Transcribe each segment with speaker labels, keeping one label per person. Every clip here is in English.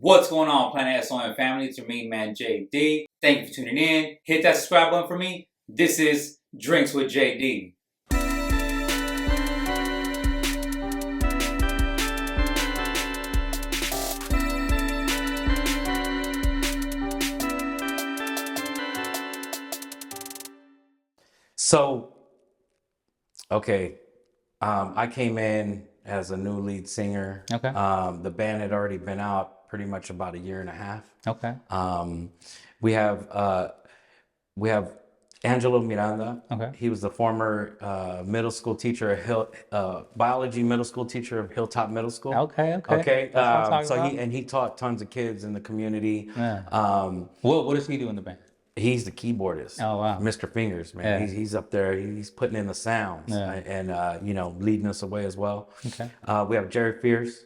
Speaker 1: What's going on, Planet S.O.N family? It's your main man, JD. Thank you for tuning in. Hit that subscribe button for me. This is Drinks with JD.
Speaker 2: So, okay, I came in as a new lead singer.
Speaker 1: Okay.
Speaker 2: The band had already been out pretty much about a year and a half.
Speaker 1: Okay.
Speaker 2: Um, we have uh, we have Angelo Miranda.
Speaker 1: Okay.
Speaker 2: He was the former middle school teacher at biology middle school teacher of Hilltop Middle School.
Speaker 1: Okay.
Speaker 2: Okay.
Speaker 1: That's what I'm talking
Speaker 2: So
Speaker 1: about.
Speaker 2: he taught tons of kids in the community.
Speaker 1: Yeah. What does he do in the band?
Speaker 2: He's the keyboardist.
Speaker 1: Oh, wow.
Speaker 2: Mr. Fingers, man.
Speaker 1: Yeah.
Speaker 2: He's up there. He's putting in the sounds and leading us away as well.
Speaker 1: Okay.
Speaker 2: We have Jerry Fierce.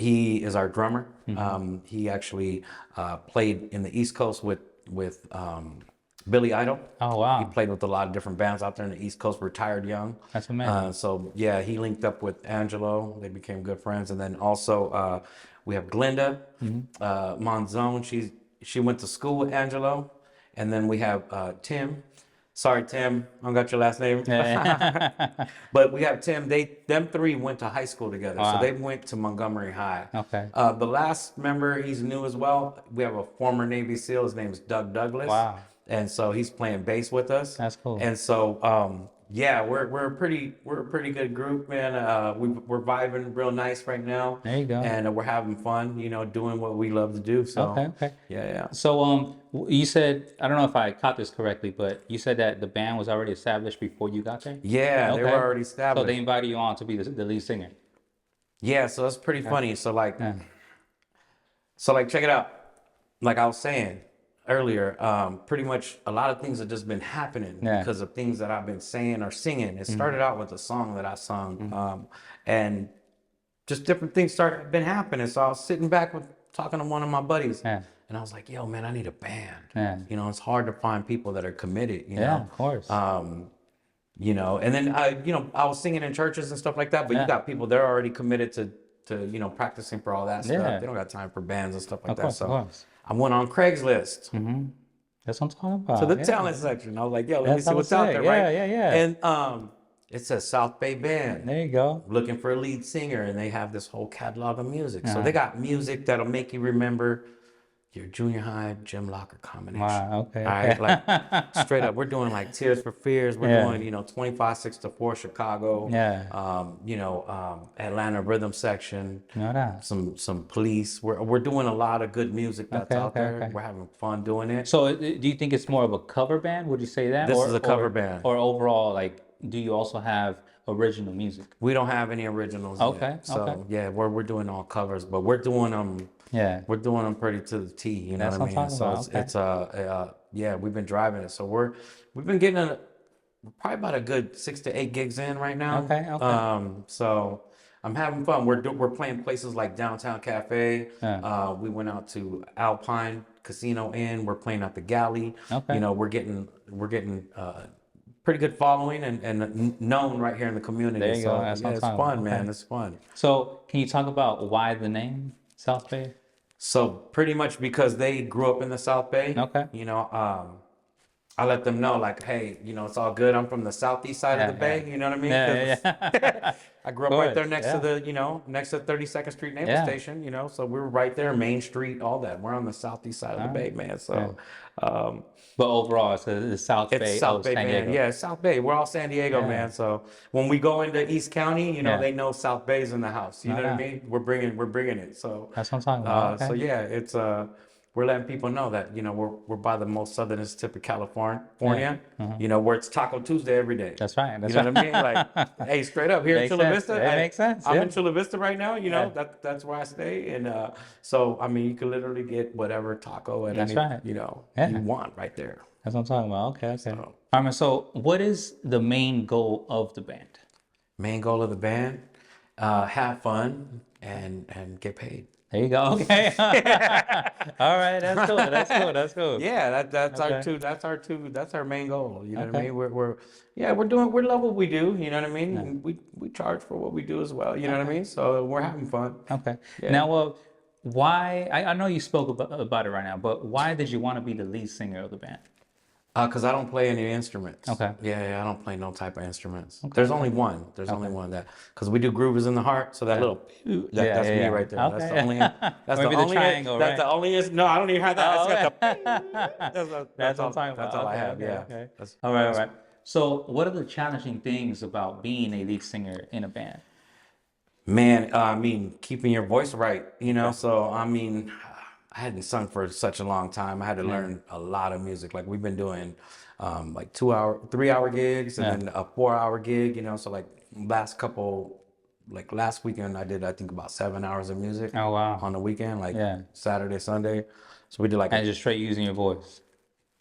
Speaker 2: He is our drummer. He actually played in the East Coast with Billy Idol.
Speaker 1: Oh, wow.
Speaker 2: He played with a lot of different bands out there in the East Coast. Retired young.
Speaker 1: That's amazing.
Speaker 2: So yeah, he linked up with Angelo. They became good friends. And then also we have Glenda Monzone. She went to school with Angelo. And then we have Tim. Sorry, Tim, I don't got your last name. But we have Tim. Them three went to high school together.
Speaker 1: Wow.
Speaker 2: So they went to Montgomery High.
Speaker 1: Okay.
Speaker 2: The last member, he's new as well. We have a former Navy SEAL. His name is Doug Douglas.
Speaker 1: Wow.
Speaker 2: And so he's playing bass with us.
Speaker 1: That's cool.
Speaker 2: And so yeah, we're a pretty good group, man. We're vibing real nice right now.
Speaker 1: There you go.
Speaker 2: And we're having fun, doing what we love to do. So
Speaker 1: Okay.
Speaker 2: yeah.
Speaker 1: So you said, I don't know if I caught this correctly, but you said that the band was already established before you got there?
Speaker 2: Yeah, they were already
Speaker 1: So
Speaker 2: established.
Speaker 1: they invited you on to be the lead singer.
Speaker 2: Yeah, so that's pretty funny. So check it out. Like I was saying earlier, pretty much a lot of things have just been happening because of things that I've been saying or singing. It started out with a song that I sung, and just different things been happening. So I was sitting back talking to one of my buddies, and I was like, "Yo, man, I need a band." It's hard to find people that are committed.
Speaker 1: Yeah, of course.
Speaker 2: And then I was singing in churches and stuff like that. But you got people they're already committed to practicing for all that stuff. They don't got time for bands and stuff like that. So I went on Craigslist.
Speaker 1: That's what I'm talking about.
Speaker 2: To the talent section. I was like, yo, let me see what's out there, right?
Speaker 1: Yeah.
Speaker 2: And it says South Bay Band.
Speaker 1: There you go.
Speaker 2: Looking for a lead singer, and they have this whole catalog of music. So they got music that'll make you remember your junior high gym locker combination.
Speaker 1: Wow, okay.
Speaker 2: All right, like straight up, we're doing like Tears for Fears. We're doing 25-6-4 Chicago. Atlanta rhythm section. Some Police. We're doing a lot of good music that's out there. Okay. We're having fun doing it.
Speaker 1: So do you think it's more of a cover band? Would you say that?
Speaker 2: This is a cover band.
Speaker 1: Or overall, like, do you also have original music?
Speaker 2: We don't have any originals.
Speaker 1: Okay.
Speaker 2: So yeah, we're doing all covers, but we're doing them.
Speaker 1: Yeah,
Speaker 2: we're doing them pretty to the T. You know what I mean? So it's we've been driving it. So we've been getting probably about a good 6 to 8 gigs in right now.
Speaker 1: Okay.
Speaker 2: So I'm having fun. We're playing places like Downtown Cafe. We went out to Alpine Casino Inn. We're playing at the Galley.
Speaker 1: Okay.
Speaker 2: We're getting pretty good following and known right here in the community.
Speaker 1: There you go. That's
Speaker 2: it's fun, man. It's fun.
Speaker 1: So can you talk about why the name South Bay?
Speaker 2: So pretty much because they grew up in the South Bay.
Speaker 1: Okay.
Speaker 2: I let them know, like, hey, it's all good. I'm from the southeast side of the bay. You know what I mean?
Speaker 1: Yeah.
Speaker 2: I grew up right there next to next to 32nd Street Naval Station. So we were right there, Main Street, all that. We're on the southeast side of the bay, man. So,
Speaker 1: but overall, it's the South Bay.
Speaker 2: It's South Bay,
Speaker 1: San Diego.
Speaker 2: man. Yeah, South Bay. We're all San Diego, man. So when we go into East County, they know South Bay's in the house. You know what I mean? We're bringing it. So
Speaker 1: that's what I'm talking about.
Speaker 2: So yeah, it's we're letting people know that we're by the most southernest tip of California. Where it's Taco Tuesday every day.
Speaker 1: That's right.
Speaker 2: What I mean? Like, hey, straight up here in Chula Vista.
Speaker 1: That makes sense.
Speaker 2: I'm in Chula Vista right now. That's where I stay, and so I mean, you can literally get whatever taco and you want right there.
Speaker 1: That's what I'm talking about. Okay. So. All right. So, what is the main goal of the band?
Speaker 2: Main goal of the band, have fun and get paid.
Speaker 1: There you go. Okay. All right. That's cool.
Speaker 2: Yeah, that's our main goal. You know what I mean? We love what we do. You know what I mean? We charge for what we do as well. You know what I mean? So we're having fun.
Speaker 1: Okay.
Speaker 2: Yeah.
Speaker 1: Now, why, I know you spoke about it right now, but why did you want to be the lead singer of the band?
Speaker 2: Because I don't play any instruments.
Speaker 1: Okay.
Speaker 2: Yeah, I don't play no type of instruments.
Speaker 1: Okay,
Speaker 2: There's
Speaker 1: okay.
Speaker 2: only one. There's only one that, because we do Groove is in the Heart. So that
Speaker 1: Yeah.
Speaker 2: little, that's me right there.
Speaker 1: Okay.
Speaker 2: That's the only, that's
Speaker 1: Maybe
Speaker 2: the
Speaker 1: the
Speaker 2: only,
Speaker 1: triangle,
Speaker 2: that's
Speaker 1: right?
Speaker 2: the only, no, I don't even have that.
Speaker 1: Oh,
Speaker 2: It's got
Speaker 1: okay.
Speaker 2: the,
Speaker 1: That's what I'm talking
Speaker 2: that's
Speaker 1: about.
Speaker 2: all I
Speaker 1: Okay,
Speaker 2: have.
Speaker 1: okay,
Speaker 2: Yeah.
Speaker 1: okay.
Speaker 2: That's,
Speaker 1: All right, all right. So, what are the challenging things about being a lead singer in a band?
Speaker 2: Man, I mean, keeping your voice right, you know?
Speaker 1: Okay.
Speaker 2: So, I mean, I hadn't sung for such a long time. I had to
Speaker 1: Yeah.
Speaker 2: learn a lot of music. Like we've been doing like 2 hour, 3 hour gigs and
Speaker 1: Yeah.
Speaker 2: then a 4 hour gig, you know? So like last weekend I did, I think about 7 hours of music
Speaker 1: Oh, wow.
Speaker 2: on the weekend, like
Speaker 1: Yeah.
Speaker 2: Saturday, Sunday. So we did like
Speaker 1: And just straight using your voice.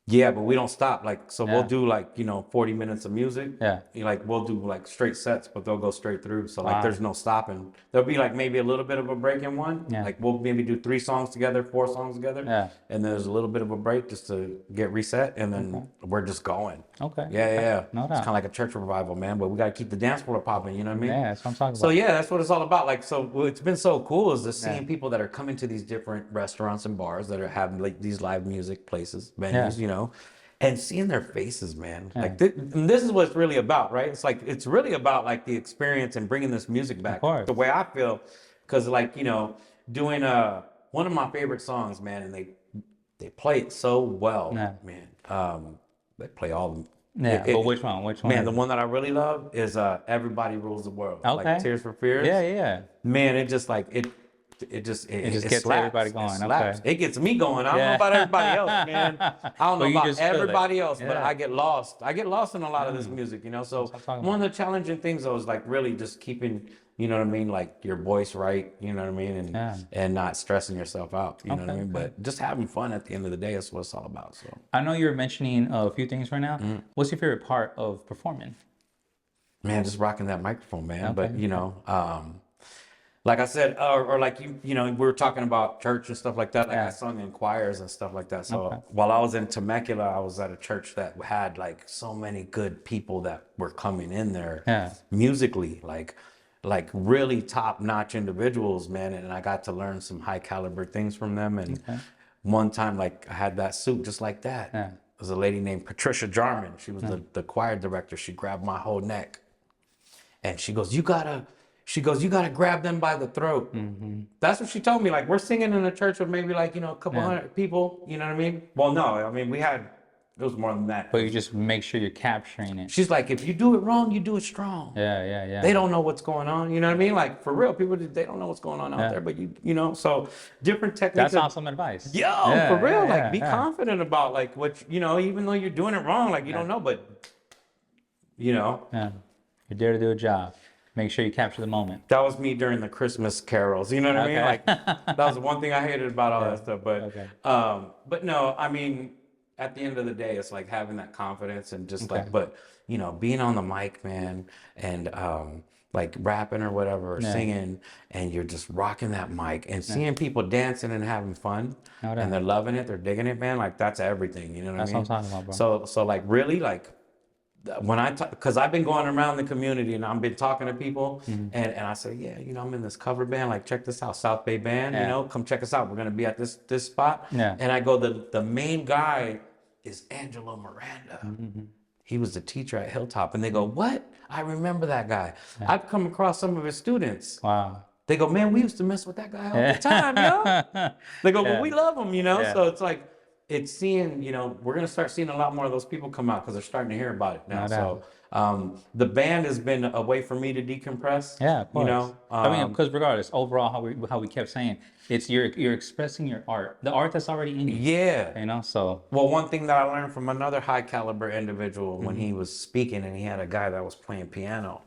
Speaker 2: yeah, but we don't stop. Like, so we'll
Speaker 1: Yeah.
Speaker 2: do like, 40 minutes of music.
Speaker 1: Yeah.
Speaker 2: Like we'll do like straight sets, but they'll go straight through. So like
Speaker 1: Wow.
Speaker 2: there's no stopping. There'll be like maybe a little bit of a break in one.
Speaker 1: Yeah.
Speaker 2: Like we'll maybe do 3 songs together, 4 songs together.
Speaker 1: Yeah.
Speaker 2: And then there's a little bit of a break just to get reset. And then we're just going.
Speaker 1: Okay.
Speaker 2: Yeah.
Speaker 1: No
Speaker 2: It's
Speaker 1: doubt.
Speaker 2: kind of like a church revival, man. But we got to keep the dance floor popping. You know what I mean?
Speaker 1: Yeah, that's what I'm talking
Speaker 2: So
Speaker 1: about.
Speaker 2: yeah, that's what it's all about. Like, so what's been so cool is just seeing people that are coming to these different restaurants and bars that are having like these live music places, venues, and seeing their faces, man. Like, and this is what it's really about, right? It's like, it's really about like the experience and bringing this music back.
Speaker 1: course.
Speaker 2: The way I feel, because like, doing one of my favorite songs, man, and they play it so well, man. They play all of them.
Speaker 1: Yeah, but which one? Which one?
Speaker 2: Man,
Speaker 1: is
Speaker 2: the
Speaker 1: it?
Speaker 2: one that I really love is Everybody Rules the World.
Speaker 1: Okay.
Speaker 2: Like Tears for Fears.
Speaker 1: Yeah.
Speaker 2: Man, it just like it
Speaker 1: just
Speaker 2: it
Speaker 1: gets
Speaker 2: slaps.
Speaker 1: everybody going,
Speaker 2: It slaps.
Speaker 1: okay.
Speaker 2: It gets me going. I don't know about everybody else, man. I don't know
Speaker 1: you
Speaker 2: about
Speaker 1: just feel it.
Speaker 2: everybody else, but
Speaker 1: Yeah.
Speaker 2: I get lost. I get lost in a lot of this music, So
Speaker 1: That's what I'm talking
Speaker 2: one of the challenging things though is like really just keeping, you know what I mean, like your voice right, you know what I mean, and not stressing yourself out, you know what I mean. But just having fun at the end of the day is what it's all about. So
Speaker 1: I know you're mentioning a few things right now. What's your favorite part of performing?
Speaker 2: man, just rocking that microphone, man.
Speaker 1: Okay.
Speaker 2: But like I said, or like we were talking about church and stuff like that. Like I sung in choirs and stuff like that. So while I was in Temecula, I was at a church that had like so many good people that were coming in there musically, like really top notch individuals, man. And I got to learn some high caliber things from them. And one time, like I had that suit just like that.
Speaker 1: Yeah.
Speaker 2: There's a lady named Patricia Jarman. She was the choir director. She grabbed my whole neck. And she goes, you gotta grab them by the throat. That's what she told me. Like, we're singing in a church with maybe like, a couple hundred people, you know what I mean? Well, no, I mean, it was more than that.
Speaker 1: But you just make sure you're capturing it.
Speaker 2: She's like, if you do it wrong, you do it strong.
Speaker 1: Yeah.
Speaker 2: They don't know what's going on, you know what I mean? Like, for real, people, they don't know what's going on out there, but so different techniques.
Speaker 1: That's awesome advice.
Speaker 2: For real, like, be confident about like what, even though you're doing it wrong, like you don't know, but
Speaker 1: Yeah. You're there to do a job. Make sure you capture the moment.
Speaker 2: That was me during the Christmas carols. You know what I mean? Like that was one thing I hated about all that stuff. But no, I mean, at the end of the day, it's like having that confidence and just being on the mic, man, and like rapping or whatever, or singing, and you're just rocking that mic and seeing people dancing and having fun, and they're loving it, they're digging it, man. Like that's everything. You know what I mean?
Speaker 1: That's what I'm talking about, bro.
Speaker 2: So like really like. When because I've been going around the community and I've been talking to people and I say, I'm in this cover band, like check this out, South Bay Band, come check us out. We're going to be at this spot.
Speaker 1: Yeah.
Speaker 2: And I go, the main guy is Angelo Miranda. He was the teacher at Hilltop. And they go, what? I remember that guy. I've come across some of his students.
Speaker 1: Wow.
Speaker 2: They go, man, we used to mess with that guy all the time, yo. They go, but we love him, So it's like, it's seeing, we're going to start seeing a lot more of those people come out because they're starting to hear about it now. So the band has been a way for me to decompress.
Speaker 1: Yeah, of course. I mean, because regardless, overall, how we kept saying, it's you're expressing your art, the art that's already in you.
Speaker 2: Yeah.
Speaker 1: So.
Speaker 2: Well, one thing that I learned from another high caliber individual when he was speaking, and he had a guy that was playing piano.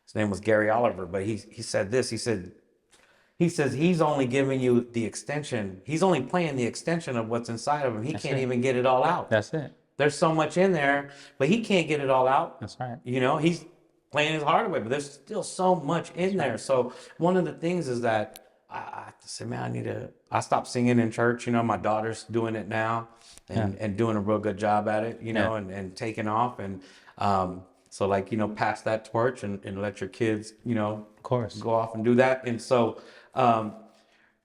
Speaker 2: His name was Gary Oliver, but he said this. He says he's only giving you the extension. He's only playing the extension of what's inside of him. He can't even get it all out.
Speaker 1: That's it.
Speaker 2: There's so much in there, but he can't get it all out.
Speaker 1: That's right.
Speaker 2: He's playing his heart away, but there's still so much in there. So one of the things is that I said, man, I stopped singing in church. My daughter's doing it now and doing a real good job at it, and taking off. And so like, pass that torch and let your kids,
Speaker 1: of course,
Speaker 2: go off and do that. And so,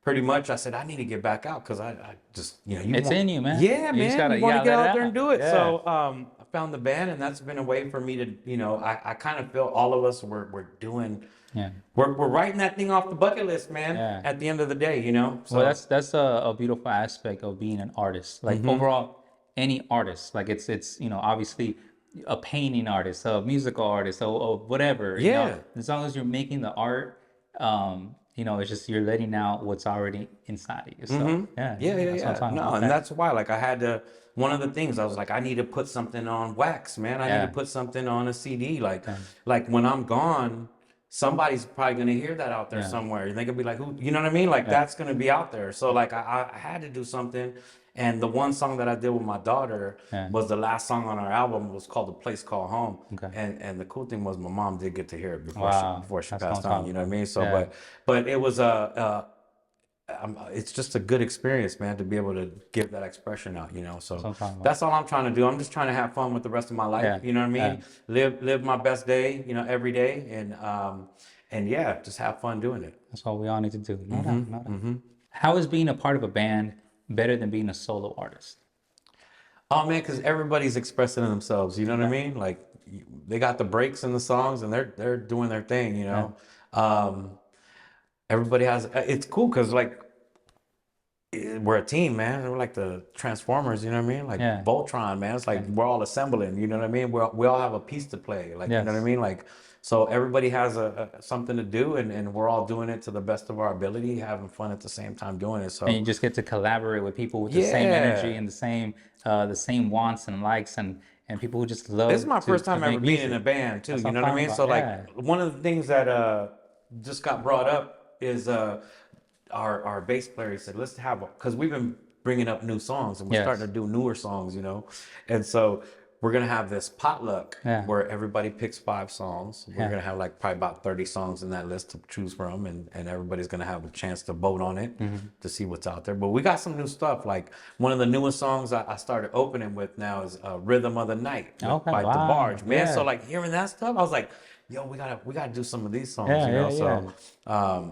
Speaker 2: pretty much I said, I need to get back out because I just,
Speaker 1: It's in you, man.
Speaker 2: yeah,
Speaker 1: You just
Speaker 2: man, you
Speaker 1: gotta,
Speaker 2: want to get
Speaker 1: let it
Speaker 2: out there and do it.
Speaker 1: Yeah.
Speaker 2: So I found the band, and that's been a way for me to, I kind of feel all of us we're doing,
Speaker 1: Yeah.
Speaker 2: we're writing that thing off the bucket list, man.
Speaker 1: Yeah.
Speaker 2: At the end of the day, So
Speaker 1: Well, that's a beautiful aspect of being an artist. Like overall, any artist, like it's obviously a painting artist, a musical artist, or whatever.
Speaker 2: Yeah.
Speaker 1: As long as you're making the art, it's just you're letting out what's already inside of you. So that's what I'm talking
Speaker 2: No,
Speaker 1: about.
Speaker 2: and
Speaker 1: Okay.
Speaker 2: that's why, like, I had to. One of the things I was like, I need to put something on wax, man. I need to put something on a CD. Like when I'm gone, somebody's probably gonna hear that out there somewhere. And they could be like, who? You know what I mean? Like that's gonna be out there. So like I had to do something. And the one song that I did with my daughter was the last song on our album. It was called "The Place Called Home."
Speaker 1: Okay.
Speaker 2: And the cool thing was my mom did get to hear it
Speaker 1: Wow.
Speaker 2: before she
Speaker 1: That's
Speaker 2: passed
Speaker 1: what I'm
Speaker 2: on. You know what I
Speaker 1: talking
Speaker 2: mean? So
Speaker 1: about.
Speaker 2: but it was it's just a good experience, man, to be able to give that expression out, So
Speaker 1: what I'm talking about.
Speaker 2: that's all I'm trying to do. I'm just trying to have fun with the rest of my life.
Speaker 1: Yeah.
Speaker 2: You know what I mean? Live my best day, every day, and yeah, just have fun doing it.
Speaker 1: That's all we all need to do. No doubt, no doubt. How is being a part of a band better than being a solo artist?
Speaker 2: Oh man, because everybody's expressing themselves. You know what I mean? Like they got the breaks in the songs, and they're doing their thing. Everybody has. It's cool because like we're a team, man. We're like the Transformers. You know what I mean? Like Voltron, man. It's like we're all assembling. You know what I mean? We all have a piece to play. Like you know what I mean? Like so everybody has something to do, and we're all doing it to the best of our ability, having fun at the same time doing it. So
Speaker 1: and you just get to collaborate with people with the same energy and the same wants and likes and people who just love.
Speaker 2: This is my first time ever being in a band too. You know what I mean? So like one of the things that just got brought up is our bass player said, let's have because we've been bringing up new songs and we're starting to do newer songs, and so we're gonna have this potluck where everybody picks 5 songs. We're gonna have like probably about 30 songs in that list to choose from, and everybody's gonna have a chance to vote on it to see what's out there. But we got some new stuff. Like one of the newest songs I started opening with now is "Rhythm of the Night" by DeBarge, man. So like hearing that stuff, I was like, yo, we gotta do some of these songs,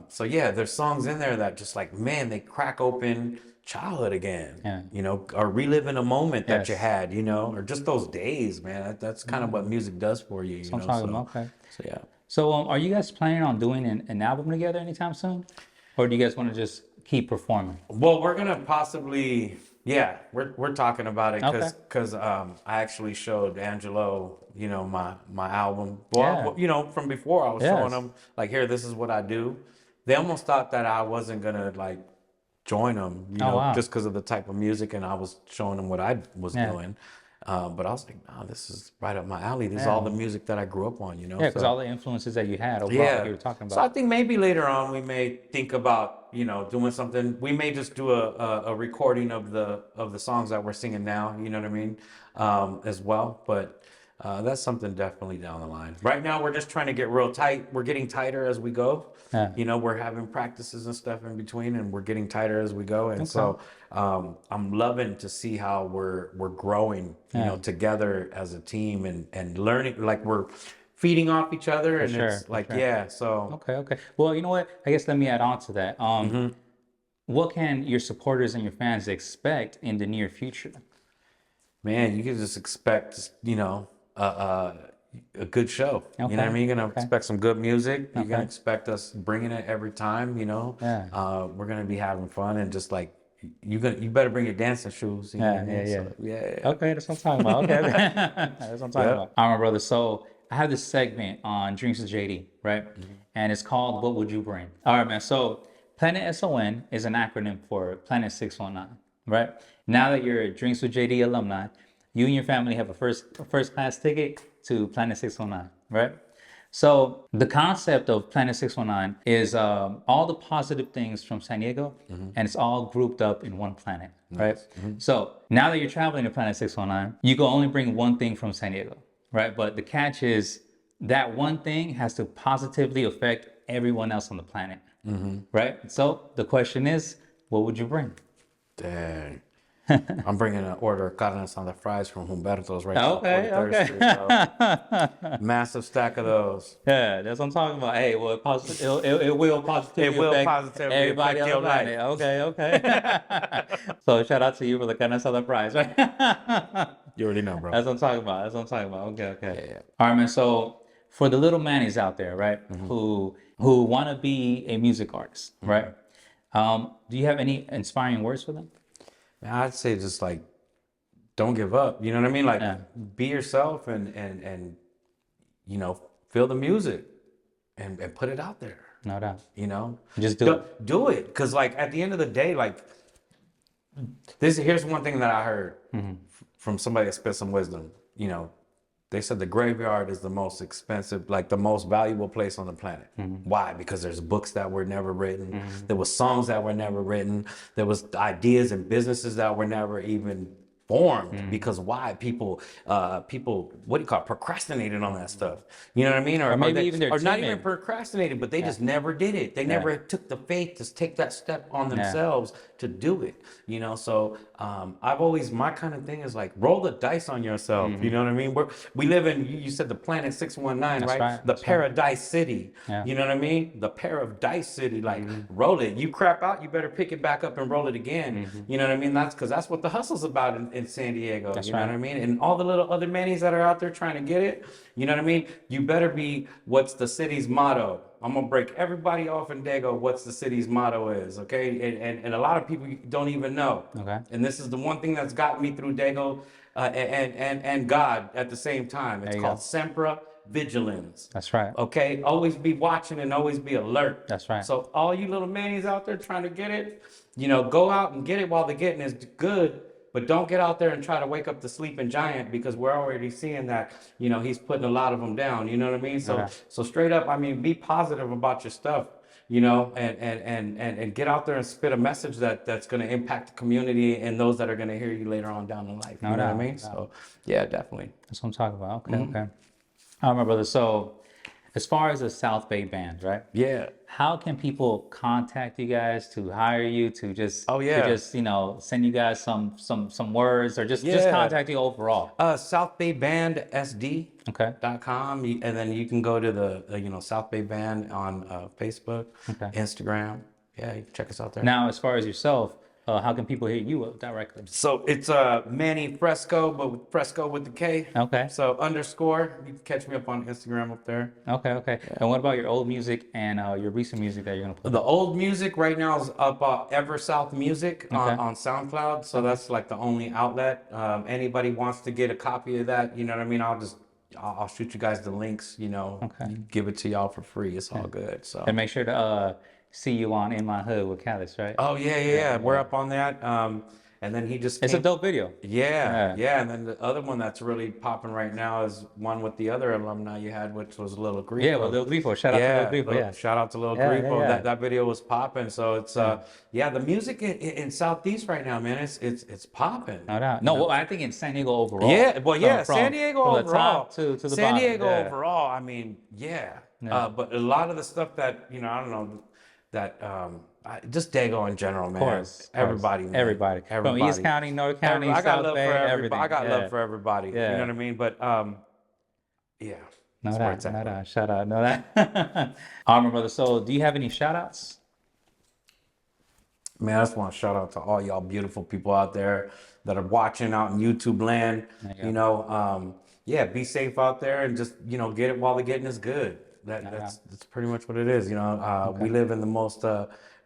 Speaker 2: So yeah, there's songs in there that just like, man, they crack open childhood again, or reliving a moment that you had, or just those days, man. That's kind of what music does for you,
Speaker 1: I'm talking about. Okay.
Speaker 2: So yeah.
Speaker 1: So are you guys planning on doing an album together anytime soon, or do you guys want to just keep performing?
Speaker 2: Well, we're gonna possibly, we're talking about it because I actually showed Angelo, my album. Well, from before I was showing them like, here, this is what I do. They almost thought that I wasn't gonna like join them, just because of the type of music, and I was showing them what I was doing. But I was like, no, this is right up my alley. This is all the music that I grew up on,
Speaker 1: Yeah, because all the influences that you had, like you were talking about.
Speaker 2: So I think maybe later on we may think about, doing something. We may just do a recording of the songs that we're singing now, you know what I mean, as well. But that's something definitely down the line. Right now, we're just trying to get real tight. We're getting tighter as we go. We're having practices and stuff in between, and we're getting tighter as we go. And so I'm loving to see how we're growing, together as a team and learning. Like we're feeding off each other, and it's like So
Speaker 1: okay. Well, you know what? I guess let me add on to that. What can your supporters and your fans expect in the near future?
Speaker 2: Man, you can just expect, a good show. You know what I mean? You're gonna expect some good music. You're gonna expect us bringing it every time. We're gonna be having fun and just like you better bring your dancing shoes.
Speaker 1: Okay, that's what I'm talking about. Okay, that's what I'm talking about. All right, brother. So I have this segment on Drinks with JD, right? And it's called "What Would You Bring?" All right, man. So Planet S.O.N is an acronym for Planet 619, right? Now that you're a Drinks with JD alumni, you and your family have a first class ticket to Planet 619, right? So the concept of Planet 619 is all the positive things from San Diego, and it's all grouped up in one planet, right? So now that you're traveling to Planet 619, you can only bring one thing from San Diego, right? But the catch is that one thing has to positively affect everyone else on the planet, right? So the question is, what would you bring?
Speaker 2: Dang. I'm bringing an order of carne asada fries from Humberto's right now.
Speaker 1: Okay,
Speaker 2: 43rd Street, bro. Massive stack of those.
Speaker 1: Yeah, that's what I'm talking about. Hey, well, it will positively
Speaker 2: It will
Speaker 1: affect
Speaker 2: positively
Speaker 1: everybody
Speaker 2: affect
Speaker 1: on the
Speaker 2: your life.
Speaker 1: planet. Okay, okay. So shout out to you for the kind of Southern prize, right?
Speaker 2: You already know, bro.
Speaker 1: That's what I'm talking about. That's what I'm talking about. Okay, okay.
Speaker 2: Yeah.
Speaker 1: All right, man. So for the little Mannies out there, right, who want to be a music artist, right? Do you have any inspiring words for them?
Speaker 2: I'd say just like, don't give up. You know what I mean? Like,
Speaker 1: Yeah.
Speaker 2: be yourself and you know, feel the music and put it out there.
Speaker 1: No doubt.
Speaker 2: You know,
Speaker 1: Just do it.
Speaker 2: Do it. Cause like at the end of the day, like here's one thing that I heard from somebody that spit some wisdom. You know, they said the graveyard is the most expensive, like the most valuable place on the planet. Why? Because there's books that were never written. There was songs that were never written. There was ideas and businesses that were never even formed. Because why? People, what do you call it? Procrastinated on that stuff. You know what I mean?
Speaker 1: Or maybe even they're
Speaker 2: or not even
Speaker 1: timid.
Speaker 2: procrastinated, but they just never did it. They never took the faith to take that step on themselves to do it. You know, so I've always, my kind of thing is like, roll the dice on yourself. You know what I mean? We live in, you said the planet 619, right? The Paradise City.
Speaker 1: Yeah.
Speaker 2: You know what I mean? The Paradise City, like roll it. You crap out, you better pick it back up and roll it again. You know what I mean? That's because that's what the hustle's about in San Diego. You know what I mean? And all the little other Mannies that are out there trying to get it, you know what I mean? You better be what's the city's motto. I'm gonna break everybody off in Dago what's the city's motto is, okay? And a lot of people don't even know.
Speaker 1: Okay.
Speaker 2: And this is the one thing that's gotten me through Dago and God at the same time. It's called Sempra Vigilance.
Speaker 1: That's right.
Speaker 2: Okay, always be watching and always be alert.
Speaker 1: That's right.
Speaker 2: So all you little Mannies out there trying to get it, you know, go out and get it while the getting is good. But don't get out there and try to wake up the sleeping giant, because we're already seeing that, you know, he's putting a lot of them down. You know what I mean? So so straight up, I mean, be positive about your stuff, you know, and get out there and spit a message that's going to impact the community and those that are going to hear you later on down in life. You know what I mean? So yeah, definitely.
Speaker 1: That's what I'm talking about. Okay, okay. All right, my brother. So as far as the South Bay band, right?
Speaker 2: Yeah.
Speaker 1: How can people contact you guys to hire you to just
Speaker 2: to
Speaker 1: just, you know, send you guys some words, or just contact you overall?
Speaker 2: South Bay Band SD.
Speaker 1: Okay.
Speaker 2: .com, and then you can go to the you know, South Bay Band on Facebook, Instagram. Yeah, you can check us out there.
Speaker 1: Now, as far as yourself, how can people hear you directly?
Speaker 2: So it's Manny Fresco, but with Fresco with the K.
Speaker 1: Okay.
Speaker 2: So _ you can catch me up on Instagram up there.
Speaker 1: Okay, okay. And what about your old music and your recent music that you're gonna put?
Speaker 2: The old music right now is up Ever South Music on SoundCloud. So that's like the only outlet. Anybody wants to get a copy of that, you know what I mean? I'll shoot you guys the links, you know, give it to y'all for free. It's all good. So
Speaker 1: and make sure to see you on In My Hood with Callis, right?
Speaker 2: oh yeah. We're up on that. And then he just
Speaker 1: It's a dope video.
Speaker 2: Yeah. And then the other one that's really popping right now is one with the other alumni you had, which was Lil Grifo.
Speaker 1: Yeah, well, Lil Grifo. Shout out to Lil Grifo. Yeah.
Speaker 2: Shout out to Lil Grifo. That video was popping. So it's the music in Southeast right now, man, it's popping.
Speaker 1: No doubt. No, well, I think in San Diego overall.
Speaker 2: Yeah, well, yeah, San Diego
Speaker 1: from
Speaker 2: overall.
Speaker 1: the top to the
Speaker 2: San
Speaker 1: bottom.
Speaker 2: Diego overall. I mean, but a lot of the stuff that, you know, I don't know, that just Dago in general, man.
Speaker 1: Of course.
Speaker 2: Everybody, man.
Speaker 1: Everybody. From East County, North County,
Speaker 2: I got
Speaker 1: South
Speaker 2: love
Speaker 1: Bay,
Speaker 2: for everybody.
Speaker 1: everything.
Speaker 2: I got love for everybody.
Speaker 1: Yeah.
Speaker 2: You know what I mean? But yeah.
Speaker 1: No doubt. Shout out. No that. All right, my brother. So do you have any shout outs?
Speaker 2: Man, I just want to shout out to all y'all beautiful people out there that are watching out in YouTube land. You know, be safe out there and just, you know, get it while the getting is good. That's pretty much what it is. You know, we live in the most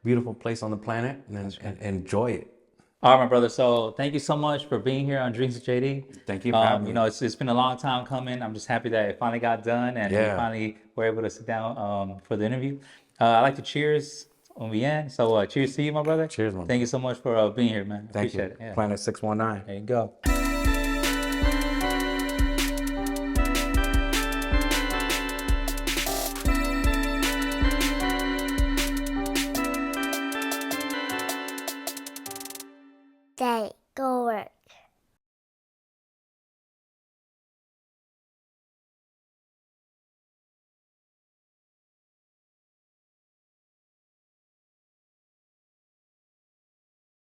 Speaker 2: beautiful place on the planet, and enjoy it.
Speaker 1: All right, my brother. So thank you so much for being here on Drinks with JD.
Speaker 2: Thank you for having me.
Speaker 1: You know, it's been a long time coming. I'm just happy that it finally got done and we finally were able to sit down for the interview. I'd like to cheers on the end. So cheers to you, my brother.
Speaker 2: Cheers, man.
Speaker 1: Thank you so much for being here, man.
Speaker 2: Thank
Speaker 1: Appreciate
Speaker 2: you.
Speaker 1: it. Yeah.
Speaker 2: Planet 619.
Speaker 1: There you go.
Speaker 3: Day, go work.